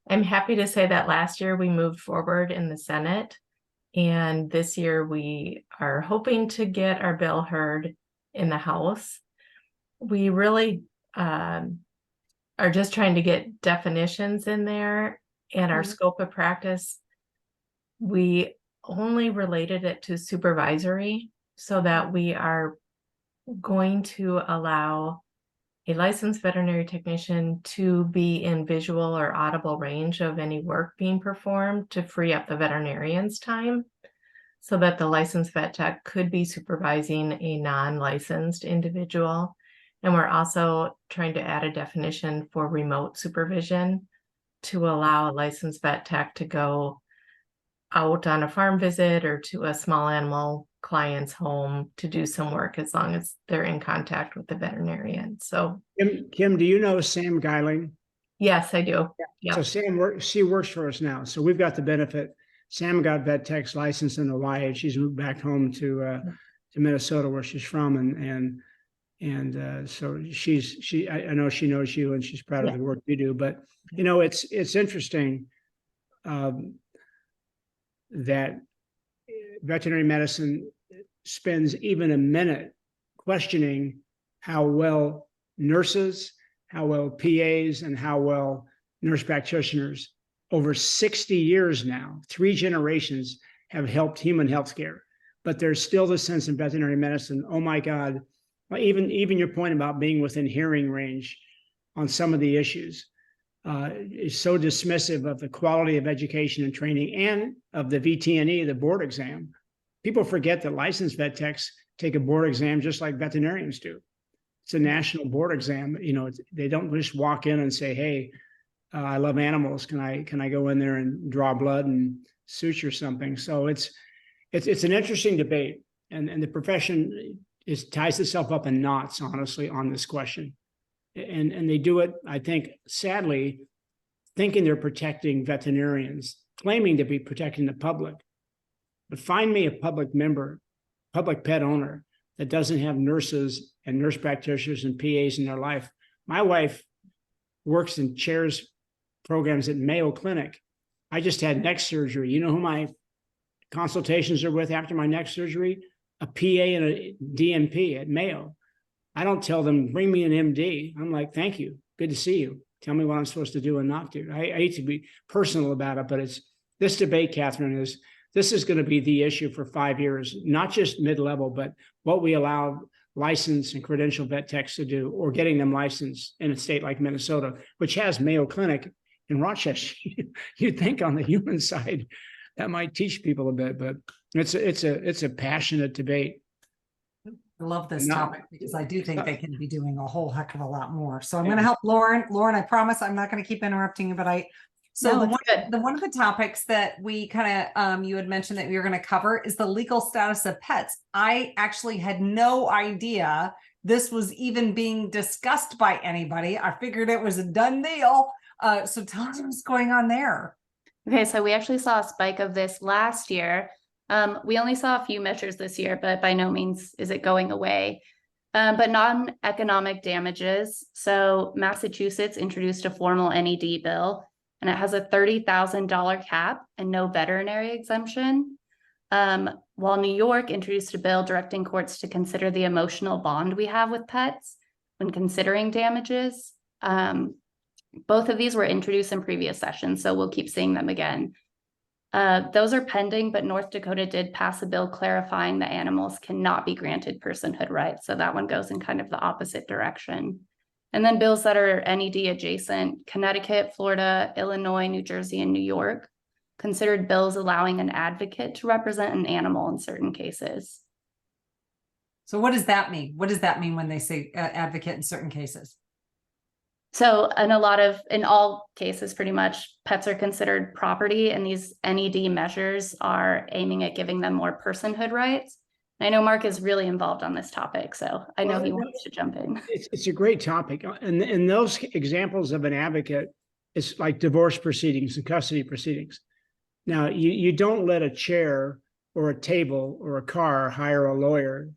I'm happy to say that last year we moved forward in the Senate, and this year we are hoping to get our bill heard in the House. We really are just trying to get definitions in there, and our scope of practice, we only related it to supervisory so that we are going to allow a licensed veterinary technician to be in visual or audible range of any work being performed to free up the veterinarian's time, so that the licensed vet tech could be supervising a non-licensed individual. And we're also trying to add a definition for remote supervision to allow a licensed vet tech to go out on a farm visit or to a small animal client's home to do some work as long as they're in contact with the veterinarian. So Kim, do you know Sam Geiling? yes, I do. Yeah. So she works for us now. So we've got the benefit. Sam got vet tech's license in Hawaii. She's moved back home to Minnesota, where she's from, and so I know she knows you, and she's proud of the work you do. But you know, it's interesting that veterinary medicine spends even a minute questioning how well nurses, how well PAs, and how well nurse practitioners over 60 years now, 3 generations, have helped human healthcare. But there's still the sense in veterinary medicine, oh my God, even your point about being within hearing range on some of the issues is so dismissive of the quality of education and training and of the VTNE, the board exam. People forget that licensed vet techs take a board exam just like veterinarians do. It's a national board exam. You know, they don't just walk in and say, "Hey, I love animals. Can I go in there and draw blood and suture something?" So it's an interesting debate, and the profession ties itself up in knots, honestly, on this question. And they do it, I think, sadly, thinking they're protecting veterinarians, claiming to be protecting the public. But find me a public pet owner that doesn't have nurses and nurse practitioners and PAs in their life. My wife works and chairs programs at Mayo Clinic. I just had neck surgery. You know who my consultations are with after my neck surgery? A PA and a DNP at Mayo. I don't tell them, bring me an MD. I'm like, thank you. Good to see you. Tell me what I'm supposed to do and not do. I hate to be personal about it, but this debate, Catherine, this is going to be the issue for 5 years, not just mid-level, but what we allow licensed and credentialed vet techs to do, or getting them licensed in a state like Minnesota, which has Mayo Clinic in Rochester. You'd think on the human side that might teach people a bit, but it's a passionate debate. I love this topic because I do think they can be doing a whole heck of a lot more. So I'm going to help Loren. Loren, I promise I'm not going to keep interrupting you, but one of the topics that we kind of, you had mentioned that we were going to cover is the legal status of pets. I actually had no idea this was even being discussed by anybody. I figured it was a done deal. So tell us what's going on there. Okay, so we actually saw a spike of this last year. We only saw a few measures this year, but by no means is it going away. But non-economic damages. So Massachusetts introduced a formal NED bill, and it has a $30,000 cap and no veterinary exemption. While New York introduced a bill directing courts to consider the emotional bond we have with pets when considering damages. Both of these were introduced in previous sessions, so we'll keep seeing them again. Those are pending, but North Dakota did pass a bill clarifying that animals cannot be granted personhood rights. So that one goes in kind of the opposite direction. And then bills that are NED adjacent, Connecticut, Florida, Illinois, New Jersey, and New York considered bills allowing an advocate to represent an animal in certain cases. So what does that mean? What does that mean when they say advocate in certain cases? So in all cases, pretty much, pets are considered property, and these NED measures are aiming at giving them more personhood rights. I know Mark is really involved on this topic, so I know he wants to jump in. It's a great topic. And those examples of an advocate is like divorce proceedings and custody proceedings. Now, you don't let a chair or a table or a car hire a lawyer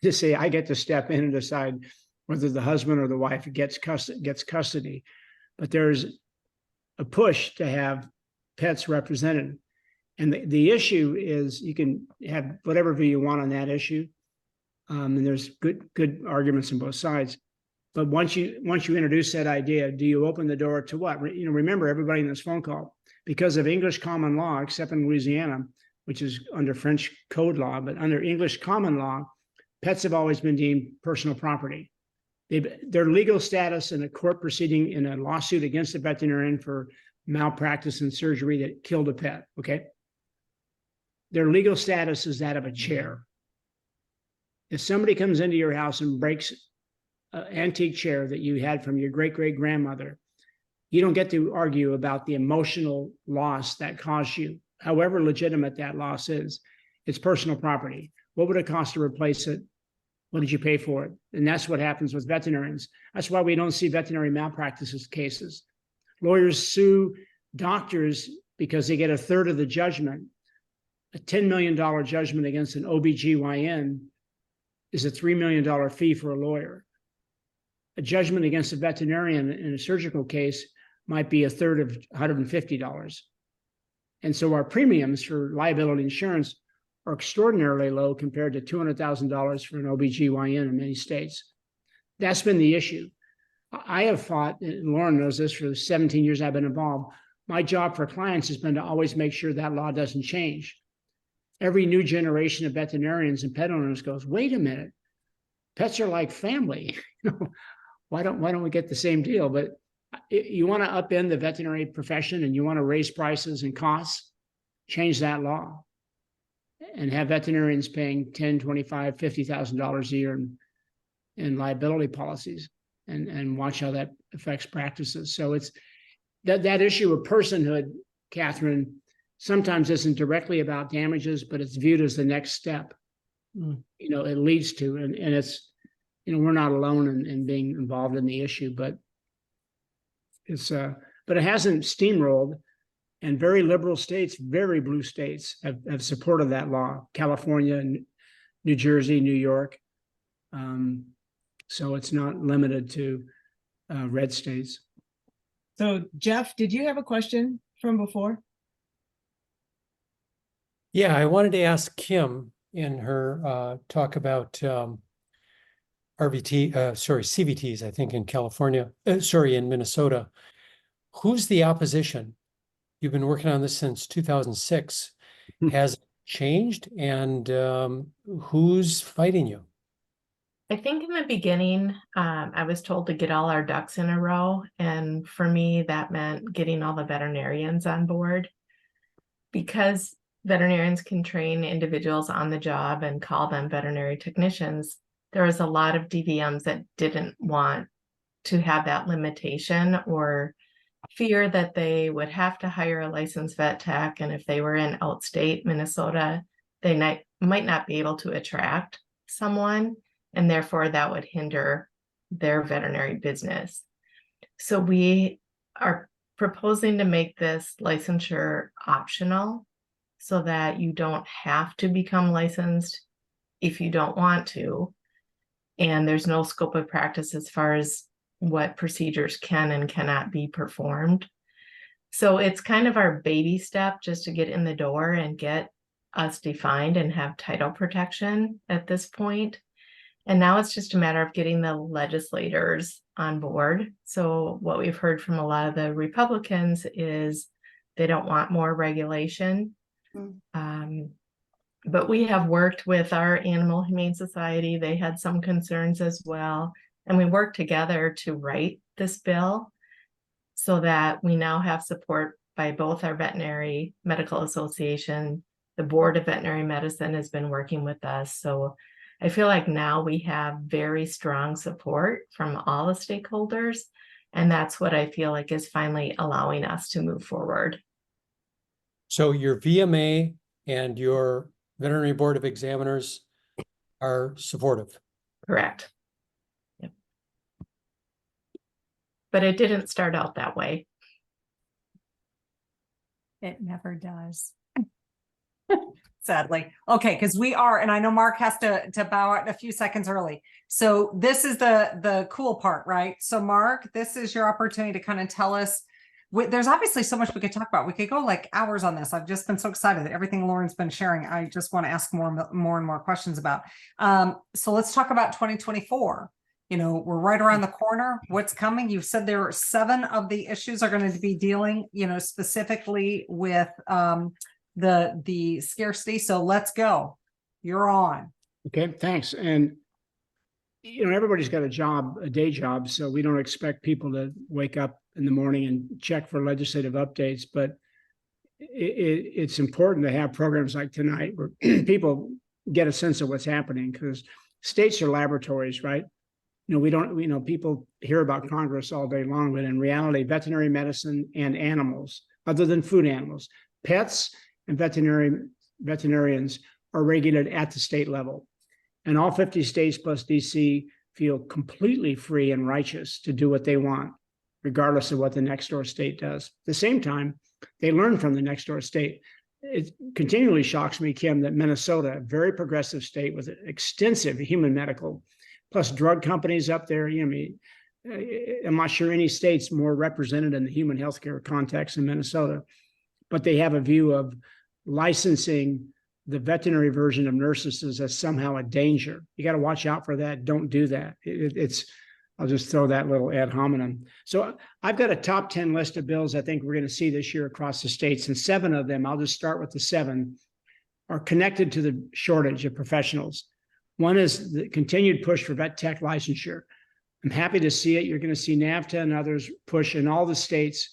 to say, I get to step in and decide whether the husband or the wife gets custody. But there's a push to have pets represented. And the issue is, you can have whatever view you want on that issue. And there's good arguments on both sides. But once you introduce that idea, do you open the door to what? Remember, everybody in this phone call, because of English common law, except in Louisiana, which is under French code law, but under English common law, pets have always been deemed personal property. Their legal status in a court proceeding in a lawsuit against a veterinarian for malpractice and surgery that killed a pet, okay? Their legal status is that of a chair. If somebody comes into your house and breaks an antique chair that you had from your great-great-grandmother, you don't get to argue about the emotional loss that caused you, however legitimate that loss is. It's personal property. What would it cost to replace it? What did you pay for it? And that's what happens with veterinarians. That's why we don't see veterinary malpractice cases. Lawyers sue doctors because they get a third of the judgment. A $10 million judgment against an OBGYN is a $3 million fee for a lawyer. A judgment against a veterinarian in a surgical case might be a third of $150. And so our premiums for liability insurance are extraordinarily low compared to $200,000 for an OBGYN in many states. That's been the issue. I have fought, and Loren knows this, for the 17 years I've been involved. My job for clients has been to always make sure that law doesn't change. Every new generation of veterinarians and pet owners goes, wait a minute, pets are like family. Why don't we get the same deal? But you want to upend the veterinary profession and you want to raise prices and costs, change that law and have veterinarians paying $10,000, $25,000, $50,000 a year in liability policies, and watch how that affects practices. So it's that issue of personhood, Catherine, sometimes isn't directly about damages, but it's viewed as the next step. It leads to, and it's, we're not alone in being involved in the issue, but but it hasn't steamrolled. And very liberal states, very blue states have supported that law. California, New Jersey, New York. So it's not limited to red states. So Jeff, did you have a question from before? Yeah, I wanted to ask Kim in her talk about CVTs, I think in California, in Minnesota. Who's the opposition? You've been working on this since 2006. Has it changed? And who's fighting you? I think in the beginning, I was told to get all our ducks in a row. And for me, that meant getting all the veterinarians on board, because veterinarians can train individuals on the job and call them veterinary technicians. There was a lot of DVMs that didn't want to have that limitation, or fear that they would have to hire a licensed vet tech. And if they were in outstate Minnesota, they might not be able to attract someone. And therefore that would hinder their veterinary business. So we are proposing to make this licensure optional so that you don't have to become licensed if you don't want to. And there's no scope of practice as far as what procedures can and cannot be performed. So it's kind of our baby step just to get in the door and get us defined and have title protection at this point. And now it's just a matter of getting the legislators on board. So what we've heard from a lot of the Republicans is they don't want more regulation. But we have worked with our Animal Humane Society. They had some concerns as well. And we worked together to write this bill so that we now have support by both our Veterinary Medical Association. The Board of Veterinary Medicine has been working with us. So I feel like now we have very strong support from all the stakeholders. And that's what I feel like is finally allowing us to move forward. So your VMA and your Veterinary Board of Examiners are supportive. Correct. Yep. But it didn't start out that way. It never does. Sadly. Okay, because we are, and I know Mark has to bow out a few seconds early. So this is the cool part, right? So Mark, this is your opportunity to kind of tell us, there's obviously so much we could talk about. We could go like hours on this. I've just been so excited that everything Loren's been sharing. I just want to ask more and more questions about. So let's talk about 2024. You know, we're right around the corner. What's coming? You said there are 7 of the issues are going to be dealing, you know, specifically with the scarcity. So let's go. You're on. Okay, thanks. And you know, everybody's got a day job, so we don't expect people to wake up in the morning and check for legislative updates. But it's important to have programs like tonight where people get a sense of what's happening, because states are laboratories, right? You know, people hear about Congress all day long, but in reality, veterinary medicine and animals, other than food animals, pets and veterinarians are regulated at the state level. And all 50 states plus DC feel completely free and righteous to do what they want, regardless of what the next door state does. At the same time, they learn from the next door state. It continually shocks me, Kim, that Minnesota, a very progressive state with extensive human medical, plus drug companies up there. You know, I'm not sure any state's more represented in the human healthcare context in Minnesota, but they have a view of licensing the veterinary version of nurses as somehow a danger. You got to watch out for that. Don't do that. I'll just throw that little ad hominem. So I've got a top 10 list of bills I think we're going to see this year across the states, and 7 of them, I'll just start with the 7, are connected to the shortage of professionals. One is the continued push for vet tech licensure. I'm happy to see it. You're going to see NAVTA and others push in all the states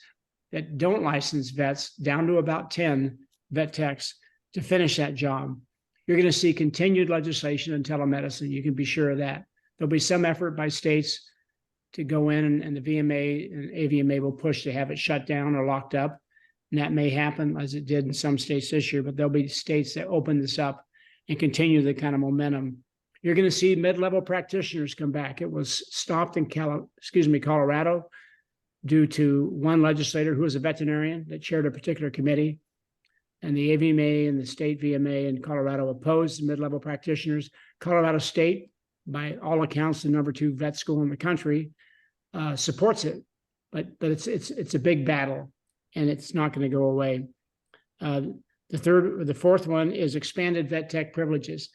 that don't license vets down to about 10 vet techs to finish that job. You're going to see continued legislation in telemedicine. You can be sure of that. There'll be some effort by states to go in, and the VMA and AVMA will push to have it shut down or locked up. And that may happen as it did in some states this year, but there'll be states that open this up and continue the kind of momentum. You're going to see mid-level practitioners come back. It was stopped in Colorado due to one legislator who was a veterinarian that chaired a particular committee. And the AVMA and the state VMA in Colorado opposed mid-level practitioners. Colorado State, by all accounts, the number 2 vet school in the country, supports it. But it's a big battle, and it's not going to go away. The fourth one is expanded vet tech privileges.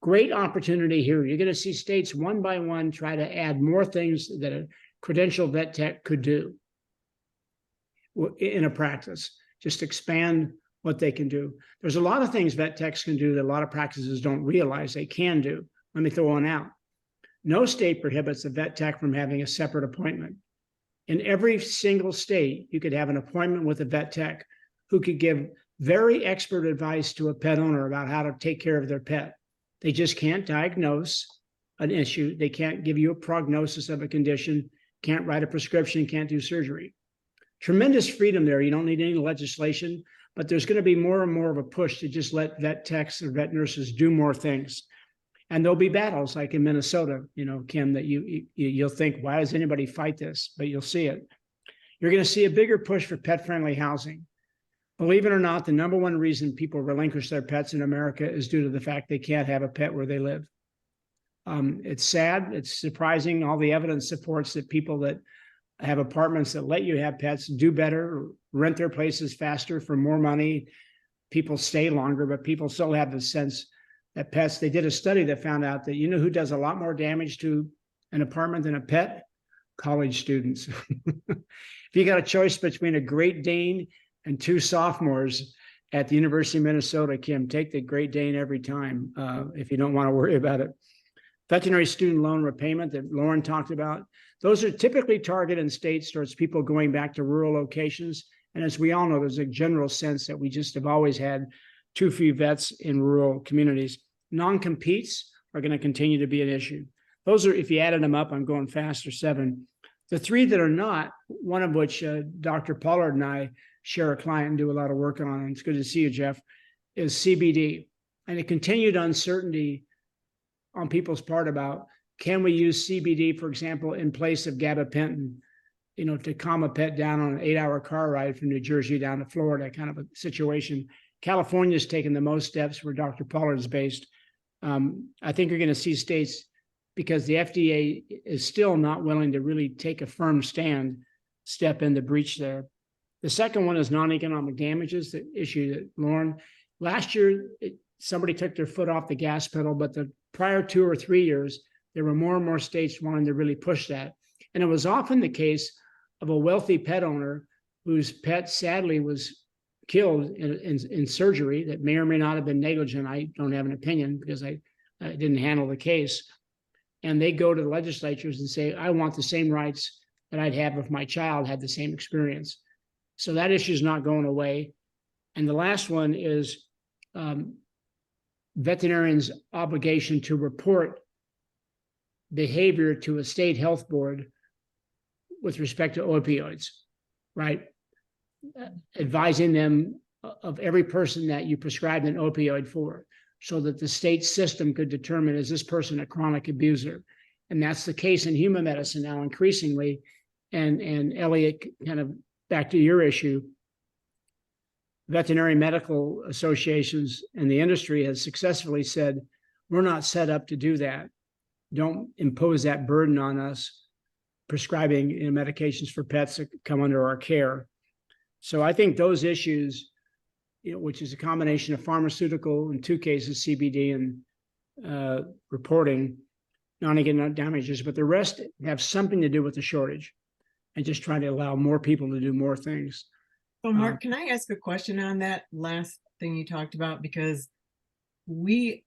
Great opportunity here. You're going to see states one by one try to add more things that a credentialed vet tech could do in a practice. Just expand what they can do. There's a lot of things vet techs can do that a lot of practices don't realize they can do. Let me throw one out. No state prohibits a vet tech from having a separate appointment. In every single state, you could have an appointment with a vet tech who could give very expert advice to a pet owner about how to take care of their pet. They just can't diagnose an issue. They can't give you a prognosis of a condition, can't write a prescription, can't do surgery. Tremendous freedom there. You don't need any legislation, but there's going to be more and more of a push to just let vet techs or vet nurses do more things. And there'll be battles like in Minnesota, you know, Kim, that you'll think, why does anybody fight this? But you'll see it. You're going to see a bigger push for pet-friendly housing. Believe it or not, the number one reason people relinquish their pets in America is due to the fact they can't have a pet where they live. It's sad. It's surprising. All the evidence supports that people that have apartments that let you have pets do better, rent their places faster for more money. People stay longer, but people still have the sense that pets, they did a study that found out that, you know who does a lot more damage to an apartment than a pet? College students. If you got a choice between a Great Dane and 2 sophomores at the University of Minnesota, Kim, take the Great Dane every time if you don't want to worry about it. Veterinary student loan repayment that Loren talked about, those are typically targeted in states towards people going back to rural locations. And as we all know, there's a general sense that we just have always had too few vets in rural communities. Non-competes are going to continue to be an issue. Those are, if you added them up, I'm going fast, or 7. The three that are not, one of which Dr. Pollard and I share a client and do a lot of work on, and it's good to see you, Jeff, is CBD. And a continued uncertainty on people's part about, can we use CBD, for example, in place of gabapentin, to calm a pet down on an 8-hour car ride from New Jersey down to Florida, kind of a situation. California's taken the most steps where Dr. Pollard is based. I think you're going to see states, because the FDA is still not willing to really take a firm stand, step in the breach there. The second one is non-economic damages, the issue that Loren, last year, somebody took their foot off the gas pedal, but the prior 2 or 3 years, there were more and more states wanting to really push that. And it was often the case of a wealthy pet owner whose pet sadly was killed in surgery that may or may not have been negligent. I don't have an opinion because I didn't handle the case. And they go to the legislatures and say, I want the same rights that I'd have if my child had the same experience. So that issue is not going away. And the last one is veterinarians' obligation to report behavior to a state health board with respect to opioids, right? Advising them of every person that you prescribed an opioid for, so that the state system could determine, is this person a chronic abuser? And that's the case in human medicine now increasingly. And Elliot, kind of back to your issue, veterinary medical associations and the industry has successfully said, we're not set up to do that. Don't impose that burden on us prescribing medications for pets that come under our care. So I think those issues, which is a combination of pharmaceutical, in 2 cases, CBD, and reporting non-economic damages, but the rest have something to do with the shortage and just trying to allow more people to do more things. So Mark, can I ask a question on that last thing you talked about? Because we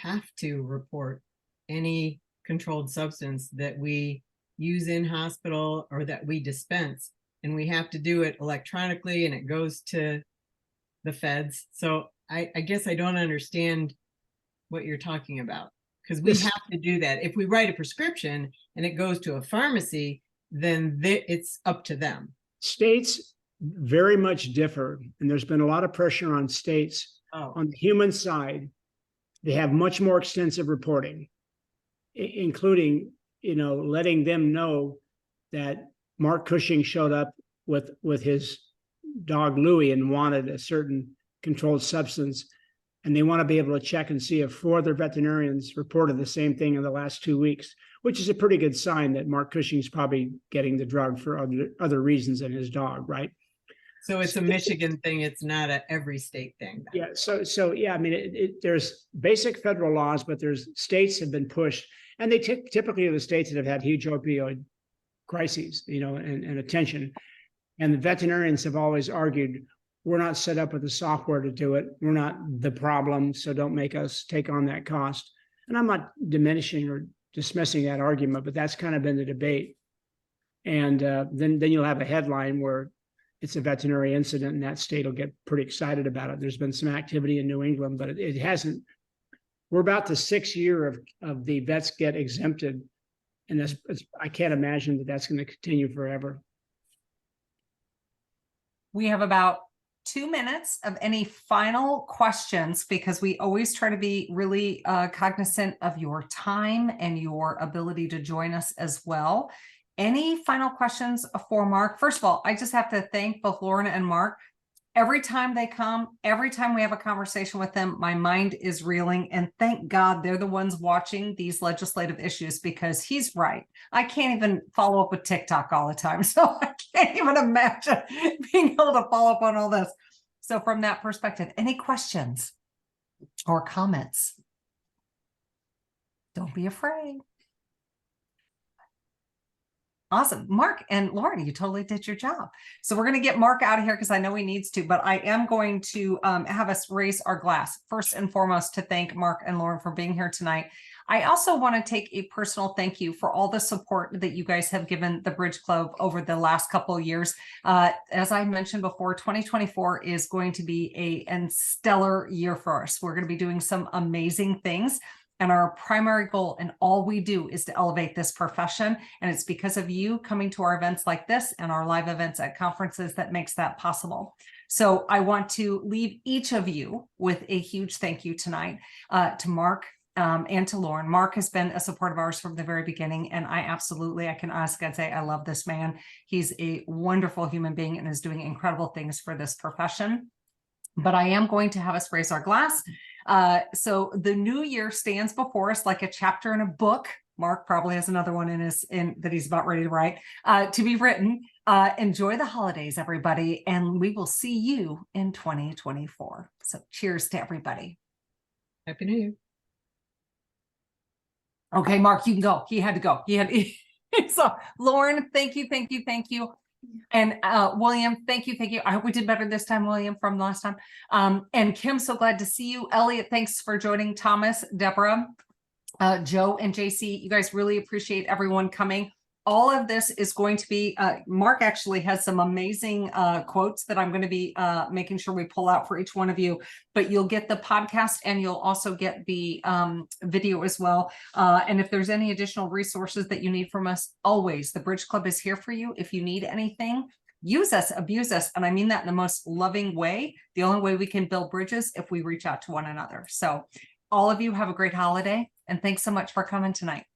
have to report any controlled substance that we use in hospital or that we dispense, and we have to do it electronically, and it goes to the feds. So I guess I don't understand what you're talking about, because we have to do that. If we write a prescription and it goes to a pharmacy, then it's up to them. States very much differ, and there's been a lot of pressure on states. On the human side. They have much more extensive reporting, including, letting them know that Mark Cushing showed up with his dog Louie and wanted a certain controlled substance, and they want to be able to check and see if 4 other veterinarians reported the same thing in the last 2 weeks, which is a pretty good sign that Mark Cushing's probably getting the drug for other reasons than his dog, right? So it's a Michigan thing. It's not a every state thing. Yeah. So yeah, I mean, there's basic federal laws, but there's states have been pushed, and they typically are the states that have had huge opioid crises, and attention. And the veterinarians have always argued, we're not set up with the software to do it. We're not the problem, so don't make us take on that cost. And I'm not diminishing or dismissing that argument, but that's kind of been the debate. And then you'll have a headline where it's a veterinary incident, and that state will get pretty excited about it. There's been some activity in New England, but it hasn't. We're about the 6th year of the vets get exempted, and I can't imagine that that's going to continue forever. We have about 2 minutes of any final questions, because we always try to be really cognizant of your time and your ability to join us as well. Any final questions for Mark? First of all, I just have to thank both Loren and Mark. Every time they come, every time we have a conversation with them, my mind is reeling, and thank God they're the ones watching these legislative issues, because he's right. I can't even follow up with TikTok all the time, so I can't even imagine being able to follow up on all this. So from that perspective, any questions or comments? Don't be afraid. Awesome. Mark and Loren, you totally did your job. So we're going to get Mark out of here because I know he needs to, but I am going to have us raise our glass first and foremost to thank Mark and Loren for being here tonight. I also want to take a personal thank you for all the support that you guys have given the Bridge Club over the last couple of years. As I mentioned before, 2024 is going to be a stellar year for us. We're going to be doing some amazing things. And our primary goal and all we do is to elevate this profession. And it's because of you coming to our events like this and our live events at conferences that makes that possible. So I want to leave each of you with a huge thank you tonight to Mark and to Loren. Mark has been a support of ours from the very beginning. And I can honestly say, I love this man. He's a wonderful human being and is doing incredible things for this profession. But I am going to have us raise our glass. So the new year stands before us like a chapter in a book. Mark probably has another one that he's about ready to write, to be written. Enjoy the holidays, everybody, and we will see you in 2024. So cheers to everybody. Happy New Year. Okay, Mark, you can go. He had to go. So Loren, thank you. And William, thank you. I hope we did better this time, William, from last time. And Kim, so glad to see you. Elliot, thanks for joining. Thomas, Deborah, Joe, and JC, you guys really appreciate everyone coming. All of this is going to be, Mark actually has some amazing quotes that I'm going to be making sure we pull out for each one of you, but you'll get the podcast and you'll also get the video as well. And if there's any additional resources that you need from us, always, the Bridge Club is here for you. If you need anything, use us, abuse us. And I mean that in the most loving way. The only way we can build bridges if we reach out to one another. So all of you have a great holiday and thanks so much for coming tonight.